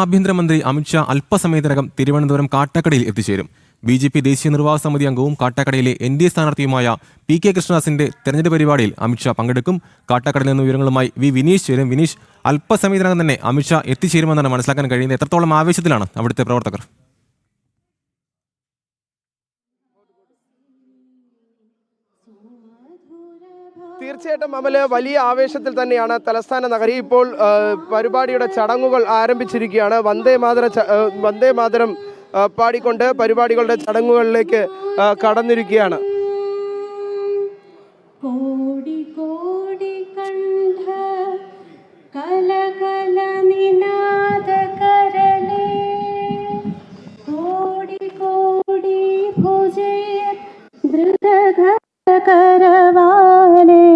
ആഭ്യന്തരമന്ത്രി അമിത്ഷാ അല്പസമയത്തിനകം തിരുവനന്തപുരം കാട്ടാക്കടയിൽ എത്തിച്ചേരും. ബി.ജെ.പി. ദേശീയ നിർവാഹക സമിതി അംഗവും കാട്ടാക്കടയിലെ എൻ.ഡി.എ സ്ഥാനാർത്ഥിയുമായ പി.കെ. കൃഷ്ണദാസിന്റെ തെരഞ്ഞെടുപ്പ് പരിപാടിയിൽ അമിത്ഷാ പങ്കെടുക്കും. കാട്ടാക്കടയിൽ നിന്ന് വിവരങ്ങളുമായി വിനീഷ് ചേരും. വിനീഷ്, അല്പസമയത്തിനകം തന്നെ അമിത്ഷാ എത്തിച്ചേരുമെന്നാണ് മനസ്സിലാക്കാൻ കഴിയുന്നത്. എത്രത്തോളം ആവേശത്തിലാണ് അവിടുത്തെ പ്രവർത്തകർ? തീർച്ചയായിട്ടും അമല്, വലിയ ആവേശത്തിൽ തന്നെയാണ് തലസ്ഥാന നഗരി. ഇപ്പോൾ പരിപാടിയുടെ ചടങ്ങുകൾ ആരംഭിച്ചിരിക്കുകയാണ്. വന്ദേ മാതരം പാടിക്കൊണ്ട് പരിപാടികളുടെ ചടങ്ങുകളിലേക്ക് കടന്നിരിക്കുകയാണ്. കോടി കോടി കണ്ഠ കലകല നിനാദ കരലേ കോടി കോടി ഭുജയ ദ്രുതഗ करवाले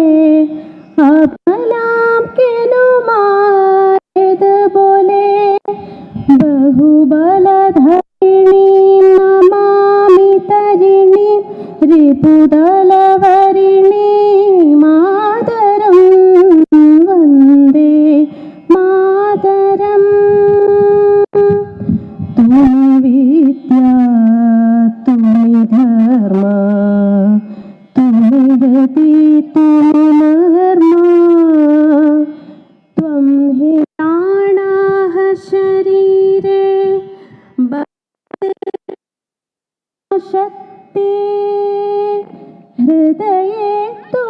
अपनाम के नुमायद बोले बहुबलधरिणी नमामि तरिणी रिपुदलवरिणी मातरं वन्दे मातरं तुम विद्या तुम धर्म त्वं हि प्राणाः शरीरे शक्ति हृदये तु